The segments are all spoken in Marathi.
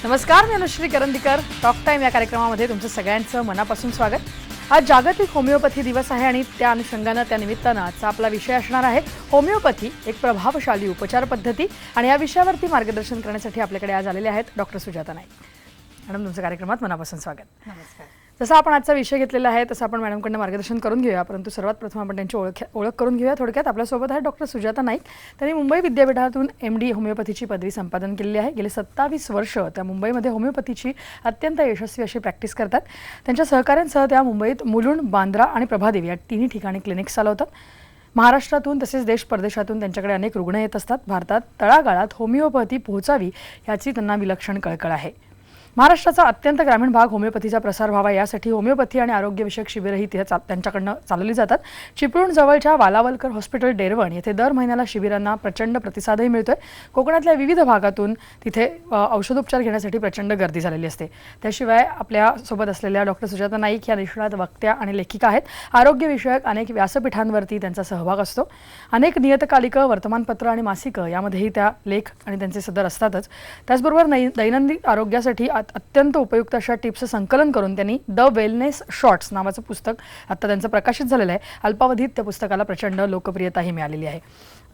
नमस्कार, मी अनुश्री करंदीकर. टॉक टाइम या कार्यक्रमामध्ये तुमचं सगळ्यांचं मनापासून स्वागत. आज जागतिक होमिओपॅथी दिवस आहे आणि त्या अनुषंगानं त्या निमित्तानं आजचा आपला विषय असणार आहे होमिओपॅथी, एक प्रभावशाली उपचार पद्धती. आणि या विषयावरती मार्गदर्शन करण्यासाठी आपल्याकडे आज आलेले आहेत डॉक्टर सुजाता नाईक. मॅडम, तुमच्या कार्यक्रमात मनापासून स्वागत. नमस्कार. जसं आपण आजचा विषय घेतलेला आहे तसं आपण मॅडमकडनं मार्गदर्शन करून घेऊया, परंतु सर्वात प्रथम आपण त्यांची ओळख करून घेऊया. थोडक्यात आपल्यासोबत आहे डॉक्टर सुजाता नाईक. त्यांनी मुंबई विद्यापीठातून MD होमिओपॅथीची पदवी संपादन केलेली आहे. गेली 27 वर्ष त्या मुंबईमध्ये होमिओपॅथीची अत्यंत यशस्वी अशी प्रॅक्टिस करतात. त्यांच्या सहकाऱ्यांसह त्या मुंबईत मुलुंड, बांद्रा आणि प्रभादेवी या तिन्ही ठिकाणी क्लिनिक्स चालवतात. महाराष्ट्रातून तसेच देश परदेशातून त्यांच्याकडे अनेक रुग्ण येत असतात. भारतात तळागाळात होमिओपॅथी पोहोचावी याची त्यांना विलक्षण कळकळ आहे. महाराष्ट्राचा अत्यंत ग्रामीण भाग होमिओपॅथीचा प्रसार व्हावा यासाठी होमिओपॅथी आणि आरोग्यविषयक शिबिरही त्यांच्याकडनं चालवली जातात. चिपळूण जवळच्या वालावलकर हॉस्पिटल डेरवण येथे दर महिन्याला शिबिरांना प्रचंड प्रतिसादही मिळतोय. कोकणातल्या विविध भागातून तिथे औषधोपचार घेण्यासाठी प्रचंड गर्दी झालेली असते. त्याशिवाय आपल्यासोबत असलेल्या डॉक्टर सुजाता नाईक या निष्णात वक्त्या आणि लेखिका आहेत. आरोग्यविषयक अनेक व्यासपीठांवरती त्यांचा सहभाग असतो. अनेक नियतकालिकं, वर्तमानपत्र आणि मासिकं यामध्येही त्या लेख आणि त्यांचे सदर असतातच. त्याचबरोबर दैनंदिन आरोग्यासाठी अत्यंत उपयुक्त अशा टिप्सचं संकलन करून त्यांनी द वेलनेस शॉर्ट्स नावाचं पुस्तक आता त्यांचं प्रकाशित झालेलं आहे. अल्पावधीत त्या पुस्तकाला प्रचंड लोकप्रियताही मिळालेली आहे.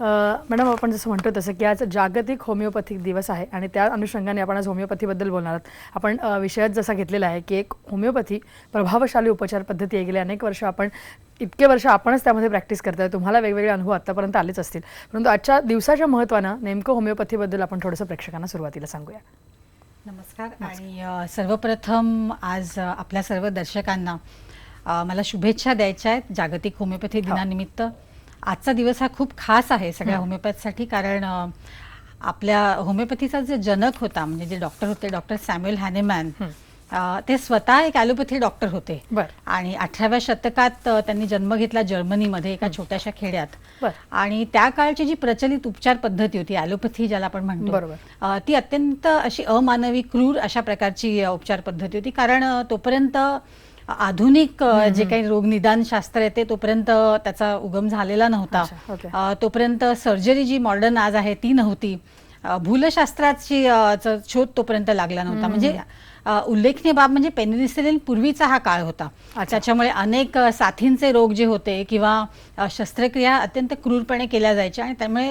मॅडम, आपण जसं म्हणतो तसं की आज जागतिक होमिओपॅथिक दिवस आहे आणि त्या अनुषंगाने आपण आज होमिओपॅथीबद्दल बोलणार आहोत. आपण विषयात जसा घेतलेला आहे की एक होमिओपॅथी प्रभावशाली उपचार पद्धती आहे. गेली अनेक वर्ष इतके वर्ष आपणच त्यामध्ये प्रॅक्टिस करताय. तुम्हाला वेगवेगळे अनुभव आत्तापर्यंत आलेच असतील, परंतु आजच्या दिवसाच्या महत्त्वानं नेमकं होमिओपॅथीबद्दल आपण थोडंसं प्रेक्षकांना सुरुवातीला सांगूया. नमस्कार. आणि सर्वप्रथम आज आपल्या सर्व दर्शकांना मला शुभेच्छा द्यायच्या आहेत जागतिक होमिओपॅथी दिनानिमित्त. आजचा दिवस हा खूप खास आहे सगळ्या होमिओपॅथसाठी, कारण आपल्या होमिओपॅथीचा जे जनक होता, म्हणजे जे डॉक्टर होते, डॉक्टर सॅम्युएल हॅनेमॅन, ते स्वतः एक ॲलोपॅथी डॉक्टर होते. आणि 18व्या शतकात त्यांनी जन्म घेतला जर्मनीमध्ये एका छोट्याशा खेड्यात. आणि त्या काळची जी प्रचलित उपचार पद्धती होती, ॲलोपॅथी ज्याला आपण म्हणतो, ती अत्यंत अशी अमानवी, क्रूर अशा प्रकारची उपचार पद्धती होती. कारण तोपर्यंत आधुनिक जे काही रोगनिदान शास्त्र आहे ते तोपर्यंत त्याचा उगम झालेला नव्हता. तोपर्यंत सर्जरी जी मॉडर्न आज आहे ती नव्हती. भूलशास्त्राची शोध तोपर्यंत लागला नव्हता. म्हणजे उल्लेखनीय बाब म्हणजे पेनिसिलिन पूर्वीचा हा काळ होता. त्याच्यामुळे अनेक साथींचे रोग जे होते किंवा शस्त्रक्रिया अत्यंत क्रूरपणे केल्या जायच्या आणि त्यामुळे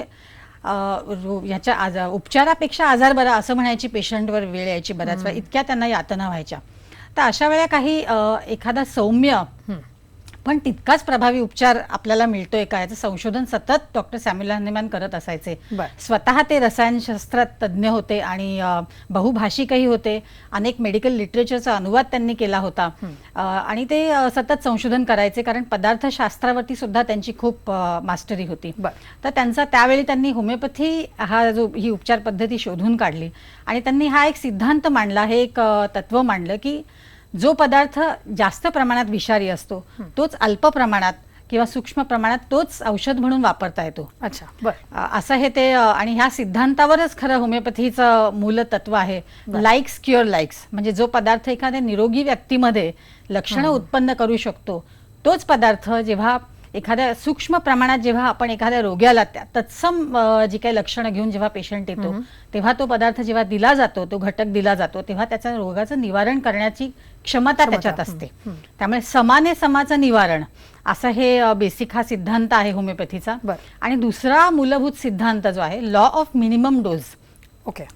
ह्याच्या उपचारापेक्षा आजार बरा असं म्हणायची पेशंटवर वेळ यायची बऱ्याच वेळा, इतक्या त्यांना यातना व्हायच्या. तर अशा वेळेला काही एखादा सौम्य पण तितकाच प्रभावी उपचार आपल्याला मिळतोय का याचं संशोधन सतत डॉक्टर सॅम्युएल हॅनेमॅन करत असायचे. स्वतः ते रसायनशास्त्रात तज्ज्ञ होते आणि बहुभाषिकही होते. अनेक मेडिकल लिटरेचरचा अनुवाद त्यांनी केला होता आणि ते सतत संशोधन करायचे, कारण पदार्थशास्त्रावरती सुद्धा त्यांची खूप मास्टरी होती. तर त्यावेळी त्यांनी होमिओपॅथी ही उपचार पद्धती शोधून काढली आणि त्यांनी हा एक सिद्धांत मांडला, हे एक तत्व मांडलं की जो पदार्थ जास्त प्रमाणात विषारी असतो तोच अल्प प्रमाणात किंवा सूक्ष्म प्रमाणात तोच औषध म्हणून वापरता येतो. असं हे ते, आणि ह्या सिद्धांतावरच खरं होमिओपॅथीचं मूल तत्व आहे. लाईक्स क्युअर लाईक्स, म्हणजे जो पदार्थ एखाद्या निरोगी व्यक्तीमध्ये लक्षणं उत्पन्न करू शकतो तोच पदार्थ जेव्हा एखाद्या सूक्ष्म प्रमाणात जेव्हा आपण एखाद्या रोग्याला तत्सम जी काही लक्षणं घेऊन जेव्हा पेशंट येतो तेव्हा तो पदार्थ जेव्हा दिला जातो, तो घटक दिला जातो, तेव्हा त्याच्या रोगाचं निवारण करण्याची क्षमता त्याच्यात असते. त्यामुळे समाने समाचं निवारण असं हे बेसिक हा सिद्धांत आहे होमिओपॅथीचा. आणि दुसरा मूलभूत सिद्धांत जो आहे लॉ ऑफ मिनिमम डोज.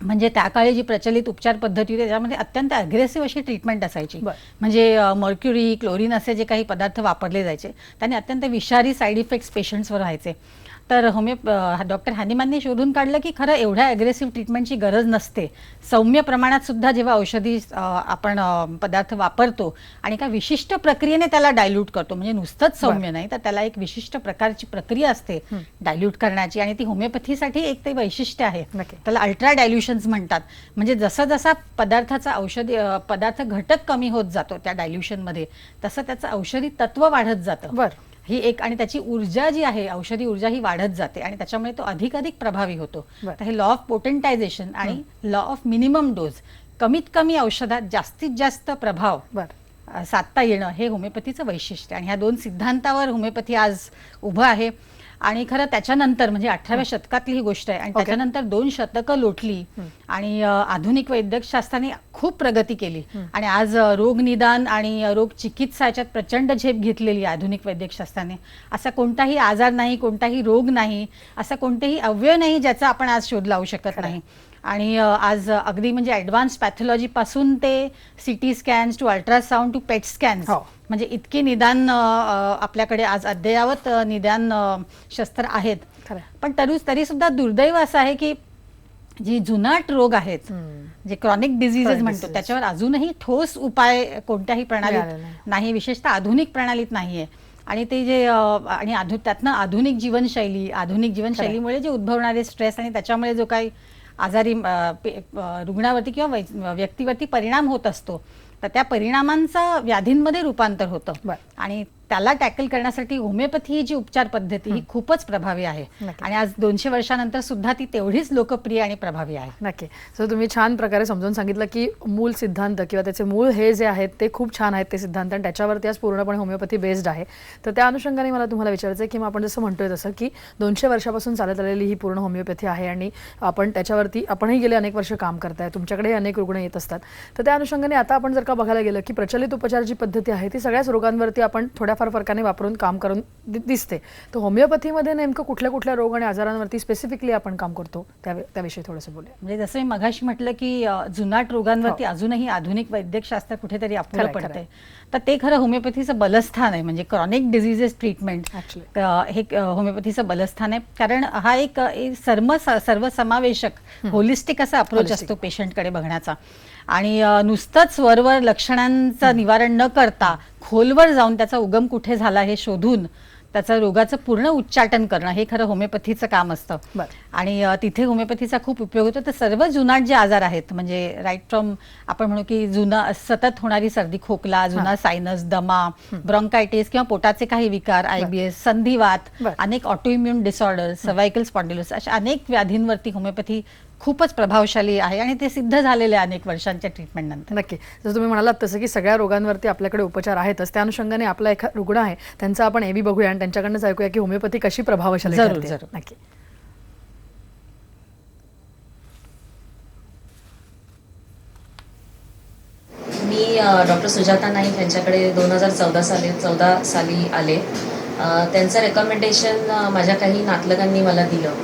म्हणजे त्या काळी जी प्रचलित उपचार पद्धती होती त्याच्यामध्ये अत्यंत अग्रेसिव्ह अशी ट्रीटमेंट असायची. म्हणजे मर्क्युरी, क्लोरीन असे जे काही पदार्थ वापरले जायचे त्यांनी अत्यंत विषारी साईड इफेक्ट्स पेशंट्सवर व्हायचे. तर डॉक्टर हॅनेमॅनने शोधून काढलं की खरं एवढ्या अग्रेसिव्ह ट्रीटमेंटची गरज नसते. सौम्य प्रमाणात सुद्धा जेव्हा औषधी आपण पदार्थ वापरतो आणि एका विशिष्ट प्रक्रियेने त्याला डायल्यूट करतो, म्हणजे नुसतंच सौम्य नाही तर त्याला एक विशिष्ट प्रकारची प्रक्रिया असते डायल्यूट करण्याची, आणि ती होमिओपॅथीसाठी एक ते वैशिष्ट्य आहे. त्याला अल्ट्रा डायल्युशन्स म्हणतात. म्हणजे जसं जसा पदार्थाचा पदार्थ घटक कमी होत जातो त्या डायल्युशनमध्ये तसं त्याचं औषधी तत्व वाढत जातं. ही एक, आणि त्याची ऊर्जा जी आहे, औषधी ऊर्जा ही वाढत जाते आणि त्याच्यामुळे तो अधिकाधिक प्रभावी होतो. तर हे लॉ ऑफ पोटेंटायझेशन आणि लॉ ऑफ मिनिमम डोज, कमीत कमी औषधात जास्तीत जास्त प्रभाव साधता येणं, हे होमिओपॅथीचं वैशिष्ट्य. आणि ह्या दोन सिद्धांतावर होमिओपॅथी आज उभं आहे. आणि खरं त्याच्यानंतर म्हणजे 18व्या शतकातली ही गोष्ट आहे आणि त्याच्यानंतर 2 शतकं लोटली आणि आधुनिक वैद्यकशास्त्राने खूप प्रगती केली आणि आज रोग निदान आणि रोग चिकित्सा याच्यात प्रचंड झेप घेतलेली आहे आधुनिक वैद्यकशास्त्राने. असा कोणताही आजार नाही, कोणताही रोग नाही, असा कोणतेही अवयव नाही ज्याचा आपण आज शोध लावू शकत नाही. आणि आज अगदी म्हणजे ॲडव्हान्स पॅथॉलॉजी पासून ते CT scans to ultrasound to PET scans म्हणजे इतकी निदान आपल्याकडे आज अद्ययावत निदान शस्त्र आहेत. पण तरी सुद्धा दुर्दैव असं आहे की जी जुनाट रोग आहेत जे क्रॉनिक डिझीजेस म्हणतो त्याच्यावर अजूनही ठोस उपाय कोणत्याही प्रणालीत नाही, विशेषतः आधुनिक प्रणालीत नाहीये. आणि ते जे आणि त्यातनं आधुनिक जीवनशैलीमुळे जे उद्भवणारे स्ट्रेस आणि त्याच्यामुळे जो काही आजारी रुग्णावरती किंवा व्यक्तीवरती परिणाम होत असतो तर त्या परिणामांचा व्याधींमध्ये रूपांतर होतं आणि त्याला टॅकल करण्यासाठी होमिओपॅथी ही जी उपचार पद्धती ही खूपच प्रभावी आहे आणि आज 200 वर्षानंतर सुद्धा ती तेवढीच लोकप्रिय आणि प्रभावी आहे. नक्की. सो तुम्ही छान प्रकारे समजावून सांगितलं की मूळ सिद्धांत किंवा त्याचे मूळ हे जे आहेत ते खूप छान आहेत ते सिद्धांत आणि त्याच्यावरती आज पूर्णपणे होमिओपॅथी बेस्ड आहे. तर त्या अनुषंगाने मला तुम्हाला विचारायचं आहे की आपण जसं म्हणतोय तसं की 200 वर्षापासून चालत आलेली ही पूर्ण होमिओपॅथी आहे आणि आपण त्याच्यावरती आपणही गेले अनेक वर्ष काम करताय, तुमच्याकडे अनेक रुग्ण येत असतात. तर त्या अनुषंगाने आता आपण जर का बघायला गेलं की प्रचलित उपचार जी पद्धती आहे ती सगळ्याच रोगांवरती आपण थोड्याफार फरकाने वापरून काम करून दिसते. तर होमिओपॅथीमध्ये नेमकं कुठल्या कुठल्या रोग आणि आजारांवरती स्पेसिफिकली आपण काम करतो त्याविषयी थोडंसं बोलूया. म्हणजे जसं मी मगाशी म्हटलं की जुनाट रोगांवरती अजूनही आधुनिक वैद्यकशास्त्र कुठेतरी अपुरं पडतंय. तर ते खरं होमिओपॅथीचं बलस्थान आहे. म्हणजे क्रॉनिक डिझीजेस ट्रीटमेंट हे होमिओपॅथीचं बलस्थान आहे. कारण हा एक सर्वसमावेशक होलिस्टिक असा अप्रोच असतो पेशंटकडे बघण्याचा आणि नुसतंच वरवर लक्षणांचं निवारण न करता खोलवर जाऊन त्याचा उगम कुठे झाला हे शोधून त्याचा रोगाचं पूर्ण उच्चाटन करणं हे खरं होमिओपॅथीचं काम असतं आणि तिथे होमिओपॅथीचा खूप उपयोग होतो. तर सर्व जुनाट जे आजार आहेत म्हणजे राईट फ्रॉम आपण म्हणू की जुना सतत होणारी सर्दी खोकला, जुना सायनस, दमा, ब्रॉन्कायटिस किंवा पोटाचे काही विकार, IBS, संधिवात, अनेक ऑटोइम्युन डिसऑर्डर, सर्व्हायकल स्पॉन्डिलोसिस अशा अनेक व्याधींवरती होमिओपॅथी खूपच प्रभावशाली आहे आणि ते सिद्ध झालेले अनेक वर्षांच्या ट्रीटमेंट नंतर. नक्की. जसं तुम्ही म्हणालात तसं की सगळ्या रोगांवरती आपल्याकडे उपचार आहेतच. त्या अनुषंगाने आपला एक रुग्ण आहे त्यांचा आपण एबी बघूया आणि त्यांच्याकडनंच ऐकूया की होमिओपॅथी कशी प्रभावशाली ठरते. जरूर. नक्की. मी डॉक्टर सुजाता नाईक यांच्याकडे 2014 साली आले. त्यांचं रेकमेंडेशन माझ्या काही नातलगांनी मला दिलं.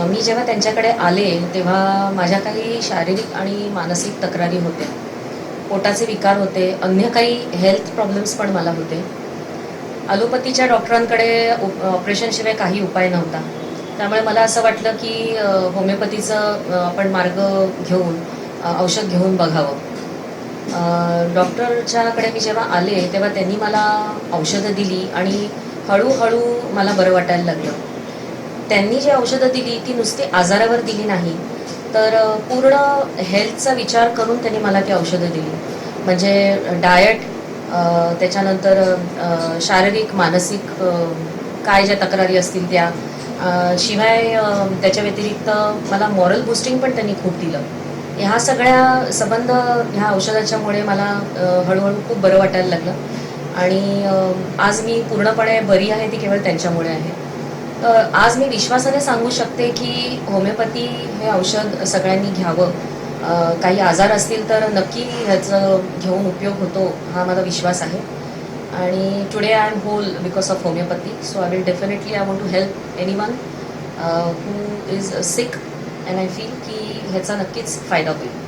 मी जेव्हा त्यांच्याकडे आले तेव्हा माझ्या काही शारीरिक आणि मानसिक तक्रारी होत्या, पोटाचे विकार होते, अन्य काही हेल्थ प्रॉब्लेम्स पण मला होते. ॲलोपॅथीच्या डॉक्टरांकडे ऑपरेशनशिवाय काही उपाय नव्हता. त्यामुळे मला असं वाटलं की होमिओपॅथीचं आपण मार्ग घेऊन औषध घेऊन बघावं. डॉक्टरच्याकडे मी जेव्हा आले तेव्हा त्यांनी मला औषधं दिली आणि हळूहळू मला बरं वाटायला लागलं. त्यांनी जी औषधं दिली ती नुसती आजारावर दिली नाही तर पूर्ण हेल्थचा विचार करून त्यांनी मला ती औषधं दिली. म्हणजे डाएट, त्याच्यानंतर शारीरिक मानसिक काय ज्या तक्रारी असतील त्या, शिवाय त्याच्या व्यतिरिक्त मला मॉरल बूस्टिंग पण त्यांनी खूप दिलं. ह्या सगळ्या संबंध ह्या औषधाच्यामुळे मला हळूहळू खूप बरं वाटायला लागलं आणि आज मी पूर्णपणे बरी आहे ती केवळ त्यांच्यामुळे आहे. आज मी विश्वासाने सांगू शकते की होमिओपॅथी हे औषध सगळ्यांनी घ्यावं. काही आजार असतील तर नक्की ह्याचं घेऊन उपयोग होतो हा माझा विश्वास आहे आणि today I am whole because of homeopathy. So I will definitely I want to help anyone who is sick and I feel की ह्याचा नक्कीच फायदा होईल.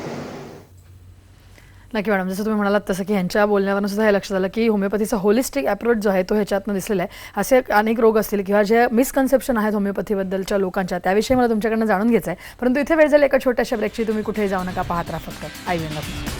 नक्की मॅडम. जसं तुम्ही म्हणालात तसं की ह्यांच्या बोलण्यावरून सुद्धा हे लक्षात आलं की होमिओपॅथीचा होलिस्टिक अप्रोच जो आहे तो ह्याच्यातनं दिसलेला आहे. असे अनेक रोग असतील किंवा जे मिसकन्सेप्शन आहेत होमिओपॅथीबद्दलच्या लोकांच्या त्याविषयी मला तुमच्याकडनं जाणून घ्यायचं आहे. परंतु इथे वेळ झाली एका छोट्याशा ब्रेकची. तुम्ही कुठेही जाऊ नका, पाहत राहा फक्त IVM.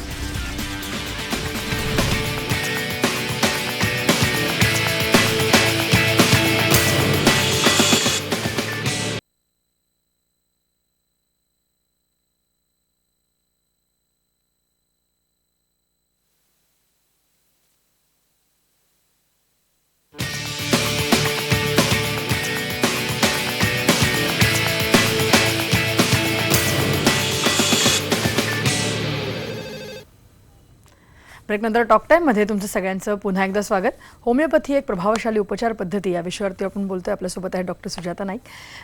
ब्रेकनंतर टॉक टाईममध्ये तुमचं सगळ्यांचं पुन्हा एकदा स्वागत. होमिओपॅथी एक प्रभावशाली उपचार पद्धती या विषयावरती आपण बोलतोय. आपल्यासोबत आहे डॉक्टर सुजाता नाईक.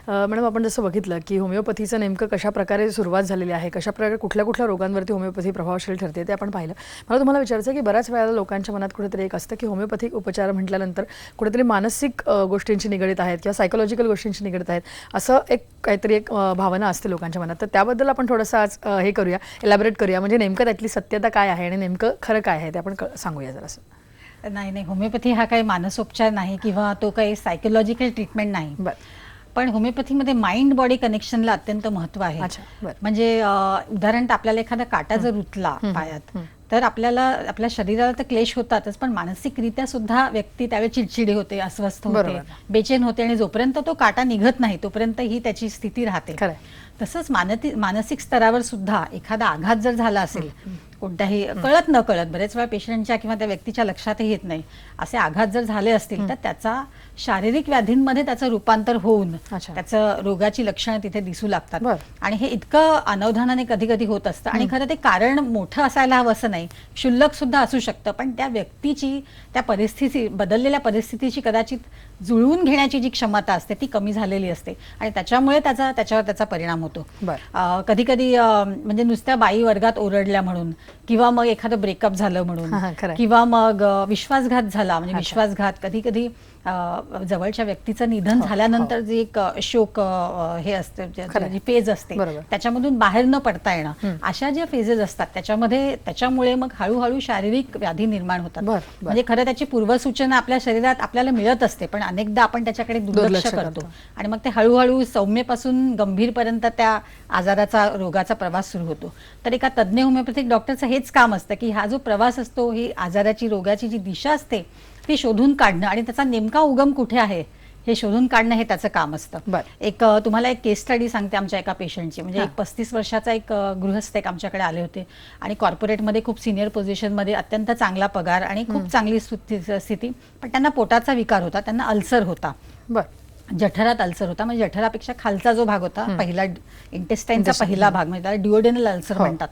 मॅडम, आपण जसं बघितलं की होमिओपॅथीचं नेमकं कशा प्रकारे सुरुवात झालेली आहे, कशा प्रकारे कुठल्या कुठल्या रोगांवरती होमिओपॅथी प्रभावशाली ठरते ते आपण पाहिलं. मला तुम्हाला विचारायचं की बऱ्याच वेळेला लोकांच्या मनात कुठेतरी एक असतं की होमिओपॅथिक उपचार म्हटल्यानंतर कुठेतरी मानसिक गोष्टींची निगडीत आहेत किंवा सायकोलॉजिकल गोष्टींची निगडीत आहेत, असं काहीतरी एक भावना असते लोकांच्या मनात. तर त्याबद्दल आपण थोडंसं आज हे करूया, एलॅबरेट करूया, म्हणजे नेमकं त्यातली सत्यता काय आहे आणि नेमकं खरं काय आहे ते आपण सांगूया जरासं. नाही, होमिओपॅथी हा काही मानसोपचार नाही किंवा तो काही सायकोलॉजिकल ट्रीटमेंट नाही. पण होमिओपॅथीमध्ये माइंड बॉडी कनेक्शनला अत्यंत महत्त्व आहे. म्हणजे उदाहरण, आपल्याला एखादा काटा जर रुतला पायात तर आपल्याला आपल्या शरीराला तर क्लेश होतातच, पण मानसिकरित्या सुद्धा व्यक्ती त्यावेळी चिडचिडी होते, अस्वस्थ होते, बेचैन होते, आणि जोपर्यंत तो काटा निघत नाही तोपर्यंत ही त्याची स्थिती राहते. तसंच मानसिक स्तरावर सुद्धा एखादा आघात जर झाला असेल, कोणत्याही कळत न कळत, बरेच वेळा पेशंटच्या किंवा त्या व्यक्तीच्या लक्षातही येत नाही, असे आघात जर झाले असतील तर त्याचा शारीरिक व्याधींमध्ये त्याचं रूपांतर होऊन त्याचं रोगाची लक्षणं तिथे दिसू लागतात. आणि हे इतकं अनवधानाने कधी कधी होत असतं. आणि खरं ते कारण मोठं असायला हवं असं नाही, क्षुल्लक सुद्धा असू शकतं, पण त्या व्यक्तीची, त्या परिस्थिती, बदललेल्या परिस्थितीची कदाचित जुळवून घेण्याची जी क्षमता असते ती कमी झालेली असते आणि त्याच्यामुळे त्याच्यावर त्याचा परिणाम होतो. कधी कधी म्हणजे नुसत्या बाई वर्गात ओरडल्या म्हणून, किंवा मग एखादं ब्रेकअप झालं म्हणून, किंवा मग विश्वासघात झाला, म्हणजे विश्वासघात, कधी कधी जवळच्या व्यक्तीचं निधन झाल्यानंतर जे एक शोक हे असते, जी फेज असते, त्याच्यामधून बाहेर न पडता येणं, अशा ज्या फेजेस असतात त्याच्यामुळे मग हळूहळू शारीरिक व्याधी निर्माण होतात. म्हणजे खरं त्याची पूर्वसूचना आपल्या शरीरात आपल्याला मिळत असते, पण अनेकदा आपण त्याच्याकडे दुर्लक्ष करतो आणि मग ते हळूहळू सौम्यपासून गंभीरपर्यंत त्या आजाराचा, रोगाचा प्रवास सुरू होतो. तर एका तज्ज्ञ होमिओपॅथिक डॉक्टरचं हेच काम असतं की हा जो प्रवास असतो, ही आजाराची, रोगाची जी दिशा असते ती शोधून काढणं आणि त्याचा नेमका उगम कुठे आहे हे शोधून काढणं, हे त्याचं काम असतं. तुम्हाला एक केस स्टडी सांगते आमच्या एका पेशंटची. म्हणजे एक 35 वर्षाचा एक गृहस्थ एक आमच्याकडे आले होते आणि कॉर्पोरेटमध्ये खूप सिनियर पोझिशनमध्ये, अत्यंत चांगला पगार आणि खूप चांगली स्थिती, पण त्यांना पोटाचा विकार होता, त्यांना अल्सर होता. जठरात अल्सर होता, म्हणजे जठरापेक्षा खालचा जो भाग होता, पहिला इंटेस्टाईनचा पहिला भाग, म्हणजे त्याला ड्युओडेनल अल्सर म्हणतात,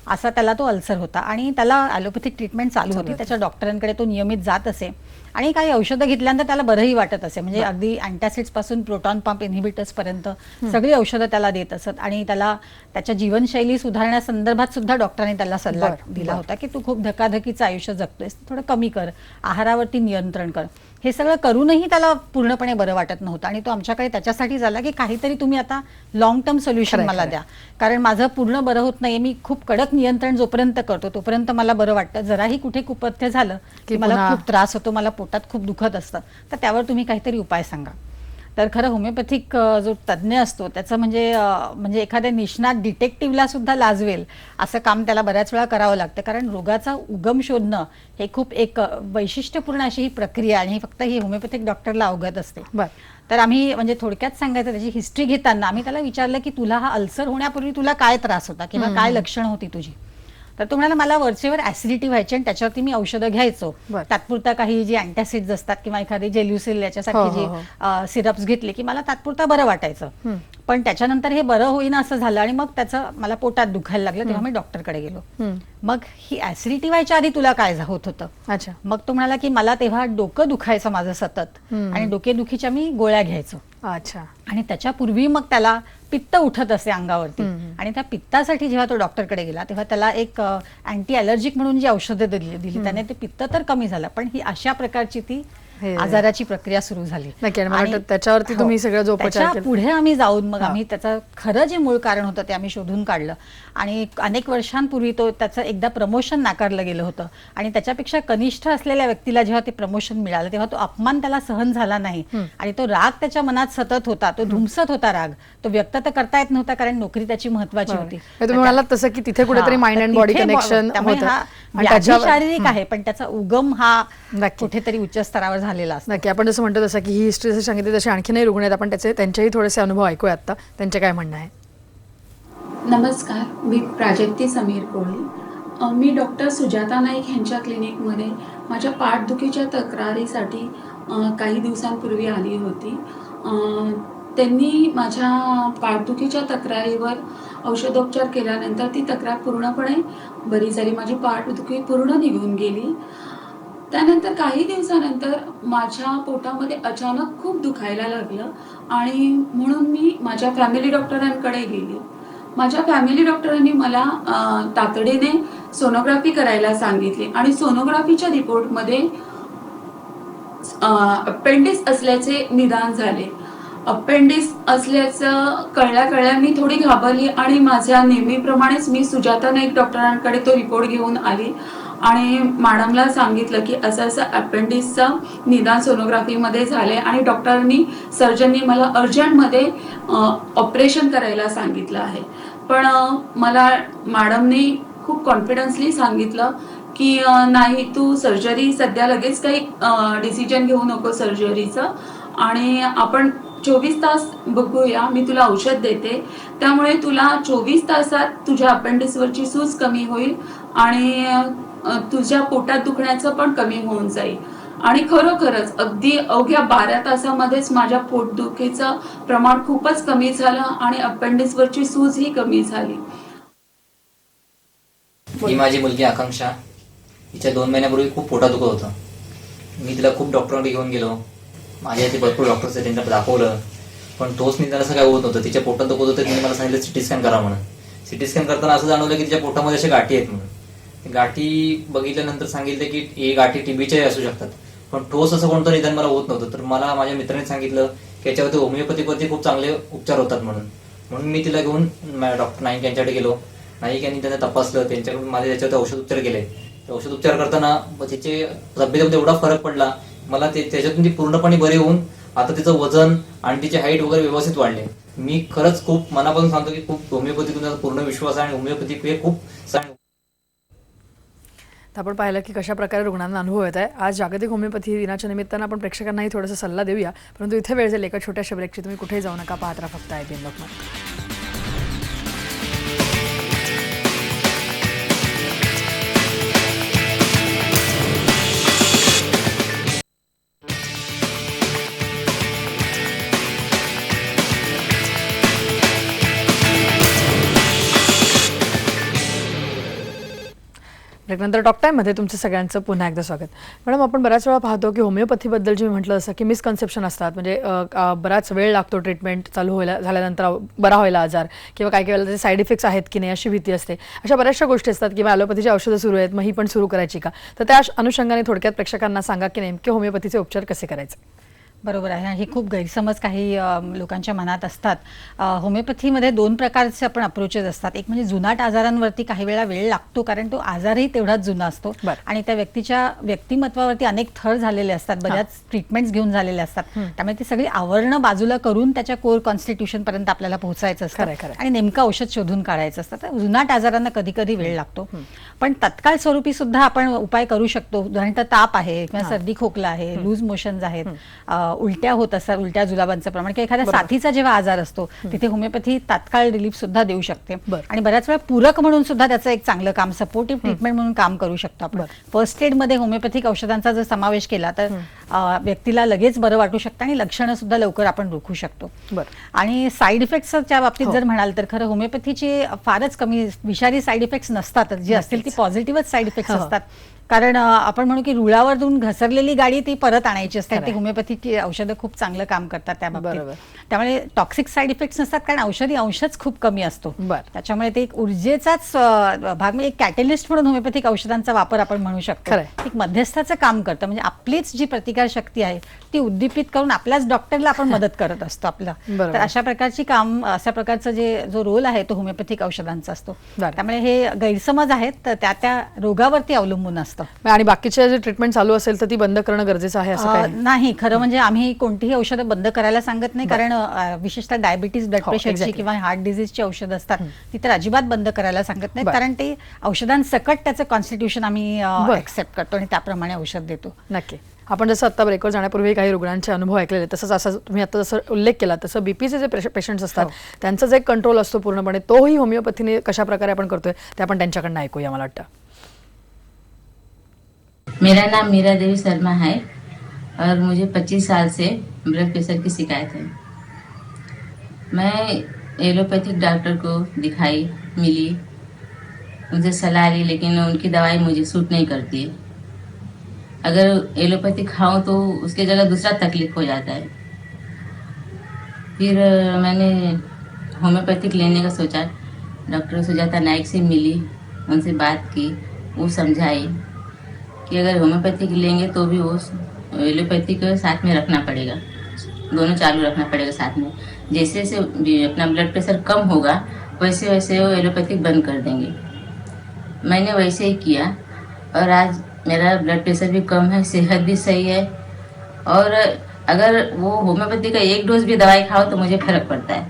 असा त्याला तो अल्सर होता. आणि त्याला ॲलोपॅथिक ट्रीटमेंट चालू होती, त्याच्या डॉक्टरांकडे तो नियमित जात असे आणि काही औषधं घेतल्यानंतर त्याला बरंही वाटत असे. म्हणजे अगदी अँटासिड्स पासून प्रोटॉन पंप इन्हिबिटर्स पर्यंत सगळी औषधं त्याला देत असत. आणि त्याला त्याच्या जीवनशैली सुधारण्यासंदर्भात सुद्धा डॉक्टरांनी त्याला सल्ला दिला होता की तू खूप धकाधकीचं आयुष्य जगतोयस, थोडं कमी कर, आहारावरती नियंत्रण कर. हे सगळं करूनही त्याला पूर्णपणे बरं वाटत नव्हतं आणि तो आमच्याकडे त्याच्यासाठी झाला की काहीतरी तुम्ही आता लॉंग टर्म सोल्युशन मला द्या, कारण माझं पूर्ण बरं होत नाही, मी खूप कडक नियंत्रण जोपर्यंत करतो तोपर्यंत मला बरं वाटतं, जराही कुठे कुपथ्य झालं की मला खूप त्रास होतो, मला पोटात खूप दुखत असतं, तर त्यावर तुम्ही काहीतरी उपाय सांगा. तर खरं होमिओपॅथिक जो तज्ज्ञ असतो त्याचं म्हणजे एखाद्या निष्णात डिटेक्टिव्हला सुद्धा लाजवेल असं काम त्याला बऱ्याच वेळा करावं लागतं, कारण रोगाचा उगम शोधणं हे खूप एक वैशिष्ट्यपूर्ण अशी ही प्रक्रिया आणि फक्त ही होमिओपॅथिक डॉक्टरला अवगत असते. तर आम्ही, म्हणजे थोडक्यात सांगायचं, त्याची हिस्ट्री घेताना आम्ही त्याला विचारलं की तुला हा अल्सर होण्यापूर्वी तुला काय त्रास होता किंवा काय लक्षणं होती तुझी. तर तो म्हणाला मला वरचेवर ऍसिडिटी व्हायची आणि त्याच्यावरती मी औषधं घ्यायचो, तात्पुरता काही जी अँटासिड्स असतात किंवा एखादी जेल्युसिल याच्यासारखी जी सिरप्स घेतले की मला तात्पुरता बरं वाटायचं, पण त्याच्यानंतर हे बरं होईना असं झालं आणि मग त्याचं मला पोटात दुखायला लागलं, तेव्हा मी डॉक्टरकडे गेलो. मग ही ऍसिडिटी व्हायच्या आधी तुला काय होत होतं? मग तो म्हणाला की मला तेव्हा डोकं दुखायचं माझं सतत आणि डोकेदुखीच्या मी गोळ्या घ्यायचो. आणि त्याच्यापूर्वी मग त्याला पित्त उठत असे अंगावरती आणि त्या पित्तासाठी जेव्हा तो डॉक्टरकडे गेला तेव्हा त्याला एक अँटी अलर्जिक म्हणून जी औषधं दिली त्याने ते पित्त तर कमी झालं, पण ही अशा प्रकारची ती आजाराची प्रक्रिया सुरू झाली. त्याच्यावरती तुम्ही सगळं जो उपचार पुढे आम्ही जाऊन मग आम्ही त्याचं खरं जे मूळ कारण होतं ते आम्ही शोधून काढलं आणि अनेक वर्षांपूर्वी तो त्याचं एकदा प्रमोशन नाकारलं गेलं होतं आणि त्याच्यापेक्षा कनिष्ठ असलेल्या व्यक्तीला जेव्हा ते प्रमोशन मिळालं तेव्हा तो अपमान त्याला सहन झाला नाही आणि तो राग त्याच्या मनात सतत होता, तो धुमसत होता राग, तो व्यक्त तर करता येत नव्हता कारण नोकरी त्याची महत्वाची होती. तुम्ही म्हणालात तसं की तिथे कुठेतरी माइंड अँड बॉडी कनेक्शन शारीरिक आहे, पण त्याचा उगम हा कुठेतरी उच्च स्तरावर झालेला असतो. नक्की. आपण जसं म्हणतो तसं की ही हिस्ट्री जसं सांगितली तसे आणखीनही रुग्ण आहेत, आपण त्यांचेही थोडेसे अनुभव ऐकूया आता, त्यांचे काय म्हणणं आहे. नमस्कार, मी प्राजक्ती समीर कोळी. मी डॉक्टर सुजाता नाईक यांच्या क्लिनिकमध्ये माझ्या पाठदुखीच्या तक्रारीसाठी काही दिवसांपूर्वी आली होती. त्यांनी माझ्या पाठदुखीच्या तक्रारीवर औषधोपचार केल्यानंतर ती तक्रार पूर्णपणे बरी झाली. माझी पाठदुखी पूर्ण निघून गेली. त्यानंतर काही दिवसानंतर माझ्या पोटामध्ये अचानक खूप दुखायला लागलं आणि म्हणून मी माझ्या फॅमिली डॉक्टरांकडे गेली. माझ्या फॅमिली डॉक्टरांनी मला तातडीने सोनोग्राफी करायला सांगितली आणि सोनोग्राफीच्या रिपोर्टमध्ये अपेंडिक्स असल्याचे निदान झाले. अपेंडिक्स असल्याचं कळल्या मी थोडी घाबरली आणि माझ्या नेहमीप्रमाणेच मी सुजाता नाईक डॉक्टरांकडे तो रिपोर्ट घेऊन आली आणि मॅडमला सांगितलं की असं अपेंडिक्सचं निदान सोनोग्राफीमध्ये झाले आणि डॉक्टरांनी सर्जननी मला अर्जंटमध्ये ऑपरेशन करायला सांगितलं आहे. पण मला मॅडमनी खूप कॉन्फिडन्सली सांगितलं की नाही, तू सर्जरी सध्या लगेच काही डिसिजन घेऊ नको सर्जरीचं आणि आपण 24 तास बघूया, मी तुला औषध देते, त्यामुळे तुला 24 तासात तुझ्या अपेंडिक्सवरची सूज कमी होईल आणि तुझ्या पोटात दुखण्याचं पण कमी होऊन जाईल. आणि खरोखरच अगदी अवघ्या 12 तासामध्येच माझ्या पोटदुखीचं प्रमाण खूपच कमी झालं आणि अपेंडिक्सवरची सूज ही कमी झाली. ही माझी मुलगी आकांक्षा. तिच्या 2 महिन्यापूर्वी खूप पोटात दुखत होतं. मी तिला खूप डॉक्टरांकडे घेऊन गेलो. माझ्या इथे भरपूर डॉक्टर्स आहेत, त्यांना दाखवलं, पण तोच निदान असं काय होत नव्हतं. तिच्या पोटात दुखत होतं. तिने मला सांगितलं सिटी स्कॅन करा म्हणून. सिटी स्कॅन करताना असं जाणवलं की तिच्या पोटामध्ये अशा गाठी आहेत म्हणून. गाठी बघितल्यानंतर सांगितलं की हे गाठी टीबीचे असू शकतात, पण ठोस असं कोणतं निदान मला होत नव्हतं. तर मला माझ्या मित्राने सांगितलं की याच्यावरती होमिओपॅथीवरती खूप चांगले उपचार होतात म्हणून मी तिला घेऊन डॉक्टर नाईक यांच्याकडे गेलो. नाईक यांनी त्यांना तपासलं, त्यांच्याकडून माझे त्याच्यावरती औषध उपचार केले. औषध उपचार करताना तिचे तब्येतीमध्ये एवढा फरक पडला मला, त्याच्यातून ती पूर्णपणे बरी होऊन आता तिचं वजन आणि तिची हाईट वगैरे व्यवस्थित वाढले. मी खरंच खूप मनापासून सांगतो की खूप होमिओपॅथीतून पूर्ण विश्वास आहे आणि होमिओपॅथी हे खूप चांगलं. तर आपण पाहिलं की कशा प्रकारे रुग्णांना अनुभव येत आहे. आज जागतिक होमिओपॅथी दिनाच्या निमित्तानं आपण प्रेक्षकांनाही थोडासा सल्ला देऊया, परंतु इथे वेळ जाईल एका छोट्याशा ब्रेकची. तुम्ही कुठेही जाऊ नका, पाहत राहा फक्त IPN लोकमत. ब्रेकनंतर टॉक टाईममध्ये तुमचं सगळ्यांचं पुन्हा एकदा स्वागत. मॅडम, आपण बऱ्याच वेळा पाहतो की होमिओपॅथीबद्दल जे म्हटलं असं की मिसकन्सेप्शन असतात, म्हणजे बराच वेळ लागतो ट्रीटमेंट चालू झाल्यानंतर बरा व्हायला आजार, किंवा काही वेळेला त्याचे साईड इफेक्ट्स आहेत की नाही अशी भीती असते. अशा बऱ्याचशा गोष्टी असतात किंवा ॲलोपॅथीची औषधं सुरू आहेत, मग ही पण सुरू करायची का? तर त्या अनुषंगाने थोडक्यात प्रेक्षकांना सांगा की नेमके होमिओपॅथीचे उपचार कसे करायचे. बरोबर आहे. हे खूप गैरसमज काही लोकांच्या मनात असतात. होमिओपॅथीमध्ये 2 प्रकारचे आपण अप्रोचेस असतात. एक म्हणजे जुनाट आजारांवरती काही वेळा वेळ लागतो, कारण तो आजारही तेवढाच जुना असतो आणि त्या व्यक्तीच्या व्यक्तिमत्वावरती अनेक थर झालेले असतात, बऱ्याच ट्रीटमेंट्स घेऊन झालेले असतात. त्यामुळे ती सगळी आवरणं बाजूला करून त्याच्या कोर कॉन्स्टिट्यूशन पर्यंत आपल्याला पोहोचायचं असतं आणि नेमकं औषध शोधून काढायचं असतं. तर जुनाट आजारांना कधी कधी वेळ लागतो, पण तत्काळ स्वरूपी सुद्धा आपण उपाय करू शकतो. उदाहरणार्थ ताप आहे किंवा सर्दी खोकला आहे, लूज मोशन्स आहेत, उलट्या होत असतात, उलट्या जुलाबांचं प्रमाण, किंवा एखाद्या साथीचा जेव्हा आजार असतो तिथे होमिओपॅथी तात्काळ रिलीफ सुद्धा देऊ शकते. आणि बऱ्याच वेळा पूरक म्हणून सुद्धा त्याचं एक चांगलं काम, सपोर्टिव्ह ट्रीटमेंट म्हणून काम करू शकतो आपण. फर्स्ट एड मध्ये होमिओपॅथिक औषधांचा जर समावेश केला तर व्यक्तीला लगेच बरं वाटू शकतं आणि लक्षणं सुद्धा लवकर आपण रोखू शकतो. आणि साईड इफेक्ट्सच्या बाबतीत जर म्हणाल तर खरं होमिओपॅथीचे फारच कमी विषारी साईड इफेक्ट्स नसतात. जे असतील ती पॉझिटिव्हच साईड इफेक्ट्स असतात. कारण आपण म्हणू की रुळावरून घसरलेली गाडी ती परत आणायची असते. ती होमिओपॅथीची औषधं खूप चांगलं काम करतात त्या बाबतीत. त्यामुळे टॉक्सिक साईड इफेक्ट्स नसतात, कारण औषधी अंशच खूप कमी असतो. त्याच्यामुळे ते एक ऊर्जेचाच भाग, म्हणजे एक कॅटलिस्ट म्हणून होमिओपॅथिक औषधांचा वापर आपण म्हणू शकतो. एक मध्यस्थाचं काम करतं, म्हणजे आपलीच जी प्रतिकार शक्ती आहे ती उद्दीपित करून आपल्याच डॉक्टरला आपण मदत करत असतो आपला. तर अशा प्रकारची काम, अशा प्रकारचा जो रोल आहे तो होमिओपॅथिक औषधांचा असतो. त्यामुळे हे गैरसमज आहेत, तर त्या रोगावरती अवलंबून असतं. आणि बाकीचे जे ट्रीटमेंट चालू असेल तर ती बंद करणं गरजेचं आहे असं काही नाही. खरं म्हणजे आम्ही कोणतीही औषधं बंद करायला सांगत नाही, कारण विशेषतः डायबिटीज, ब्लड प्रेशरची किंवा हार्ट डिझीजची औषधं असतात ती तर अजिबात बंद करायला सांगत नाही, कारण ते औषधांसकट त्याचं कॉन्स्टिट्यूशन आम्ही ऍक्सेप्ट करतो आणि त्याप्रमाणे औषध देतो. नक्की. आपण जसं आता ब्रेकवर जाण्यापूर्वी काही रुग्णांचे अनुभव ऐकलेले, तसंच असं तुम्ही आता जसं उल्लेख केला तसं बीपीचे जे पेशंट्स असतात त्यांचा जे कंट्रोल असतो पूर्णपणे, तोही होमिओपॅथीने कशा प्रकारे आपण करतोय ते आपण त्यांच्याकडनं ऐकूया. मला वाटतं मेरा नाम मीरा देवी शर्मा है और मुझे 25 साल से ब्लड प्रेशर की शिकायत है. मैं एलोपैथिक डॉक्टर को दिखाई, मिली, मुझे सलाह ली, लेकिन उनकी दवाई मुझे सूट नहीं करती है। अगर एलोपैथी खाऊं तो उसके जगह दूसरा तकलीफ हो जाता है। फिर मैंने होम्योपैथिक लेने का सोचा। डॉक्टर सुजाता नाइक से मिली, उनसे बात की, वो समझाई कि अगर होम्योपैथिक लेंगे तो भी वो एलोपैथी को साथ में रखना पड़ेगा, दोनों चालू रखना पड़ेगा साथ में। जैसे जैसे अपना ब्लड प्रेशर कम होगा वैसे वैसे वो एलोपैथिक बंद कर देंगे। मैंने वैसे ही किया और आज मेरा ब्लड प्रेशर भी कम है, सेहत भी सही है। और अगर वो होम्योपैथी का एक डोज भी दवाई खाओ तो मुझे फर्क पड़ता है,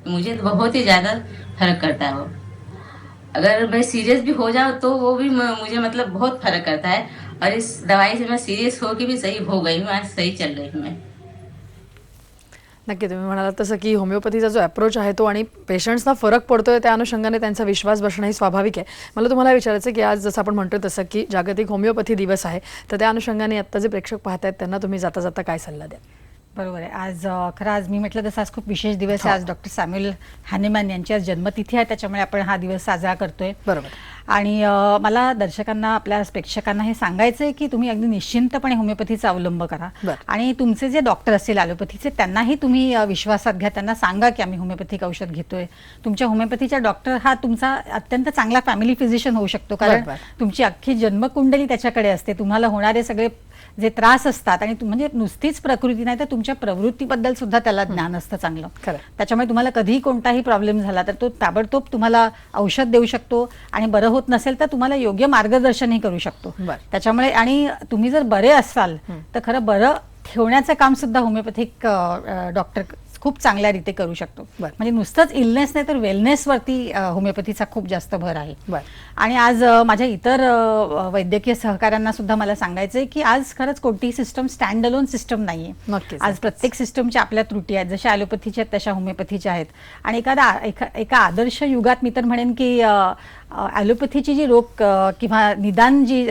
मुझे तो बहुत ही ज़्यादा फर्क करता है वो। अगर मैं सीरियस भी हो जाऊँ तो वो भी मुझे मतलब बहुत फर्क करता है। और इस दवाई से मैं सीरियस होकर भी सही हो गई हूँ, आज सही चल रही हूँ मैं। नक्की तुम्ही म्हणालात तसं की होमिओपॅथीचा जो अप्रोच आहे तो आणि पेशंट्सना फरक पडतोय त्या अनुषंगाने त्यांचा विश्वास बसणं ही स्वाभाविक आहे. मला तुम्हाला विचारायचं की आज जसं आपण म्हणतोय तसं की जागतिक होमिओपॅथी दिवस आहे, तर त्या अनुषंगाने आत्ता जे प्रेक्षक पाहत आहेत त्यांना तुम्ही जाता जाता काय सल्ला द्याल? बरोबर आहे. खरं आज मी म्हटलं तसं आज खूप विशेष दिवस आहे. आज डॉक्टर सॅम्युअल हॅनेमॅन यांची आज जन्मतिथी आहे, त्याच्यामुळे आपण हा दिवस साजरा करतोय. बरोबर. आणि मला दर्शकांना, आपल्या प्रेक्षकांना हे सांगायचं आहे की तुम्ही अगदी निश्चिंतपणे होमिओपॅथीचा अवलंब करा. बरं. आणि तुमचे जे डॉक्टर असतील ॲलोपॅथीचे त्यांनाही तुम्ही विश्वासात घ्या, त्यांना सांगा की आम्ही होमिओपॅथिक औषध घेतोय. तुमच्या होमिओपॅथीचा डॉक्टर हा तुमचा अत्यंत चांगला फॅमिली फिजिशियन होऊ शकतो, कारण बरोबर. तुमची अख्खी जन्मकुंडली त्याच्याकडे असते. तुम्हाला होणारे सगळे जे त्रास असतात आणि म्हणजे नुसतीच प्रकृती नाही तर तुमच्या प्रवृत्तीबद्दल सुद्धा त्याला ज्ञान असतं चांगलं. खरं. त्याच्यामुळे तुम्हाला कधीही कोणताही प्रॉब्लेम झाला तर तो ताबडतोब तुम्हाला औषध देऊ शकतो आणि बरं होत नसेल तर तुम्हाला योग्य मार्गदर्शनही करू शकतो. बरं. त्याच्यामुळे आणि तुम्ही जर बरे असाल तर खरं बरं ठेवण्याचं काम सुद्धा होमिओपॅथिक डॉक्टर खूप चांगल्या रीते करू शकतो. बरं. म्हणजे नुसतंच इलनेस नाही तर वेलनेसवरती होमिओपॅथीचा खूप जास्त भर आहे. बरं. आणि आज माझ्या इतर वैद्यकीय सहकाऱ्यांना सुद्धा मला सांगायचं आहे की आज खरंच कोणतीही सिस्टम स्टँड अलोन सिस्टम नाहीये. नक्कीच. आज प्रत्येक सिस्टमच्या आपल्या त्रुटी आहेत, जशा ॲलोपॅथीच्या आहेत तशा होमिओपॅथीच्या आहेत. आणि एका आदर्श युगात मी तर म्हणेन की ॲलोपॅथीची जी रोग किंवा निदान जी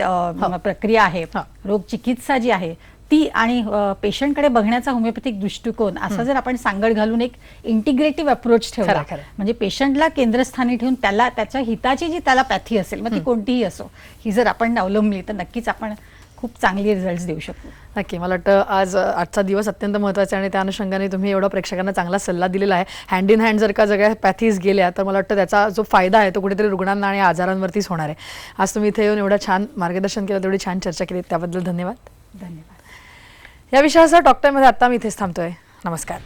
प्रक्रिया आहे, रोग चिकित्सा जी आहे ती आणि पेशंटकडे बघण्याचा होमिओपॅथिक दृष्टिकोन असा जर आपण सांगड घालून एक इंटिग्रेटिव्ह अप्रोच ठेवला, खरं. म्हणजे पेशंटला केंद्रस्थानी ठेवून त्याला त्याच्या हिताची जी त्याला पॅथी असेल, मग ती कोणतीही असो, ही जर आपण अवलंबली तर नक्कीच आपण खूप चांगले रिझल्ट देऊ शकतो. नक्की. मला वाटतं आजचा दिवस अत्यंत महत्त्वाचा आहे आणि त्या अनुषंगाने तुम्ही एवढा प्रेक्षकांना चांगला सल्ला दिलेला आहे. हँड इन हँड जर का सगळ्या पॅथीज गेल्या तर मला वाटतं त्याचा जो फायदा आहे तो कुठेतरी रुग्णांना आणि आजारांवरतीच होणार आहे. आज तुम्ही इथे येऊन एवढं छान मार्गदर्शन केलं, तेवढी छान चर्चा केली, त्याबद्दल धन्यवाद. धन्यवाद. या विषयासह टॉक टाइममध्ये आता मी इथेच थांबतोय. नमस्कार.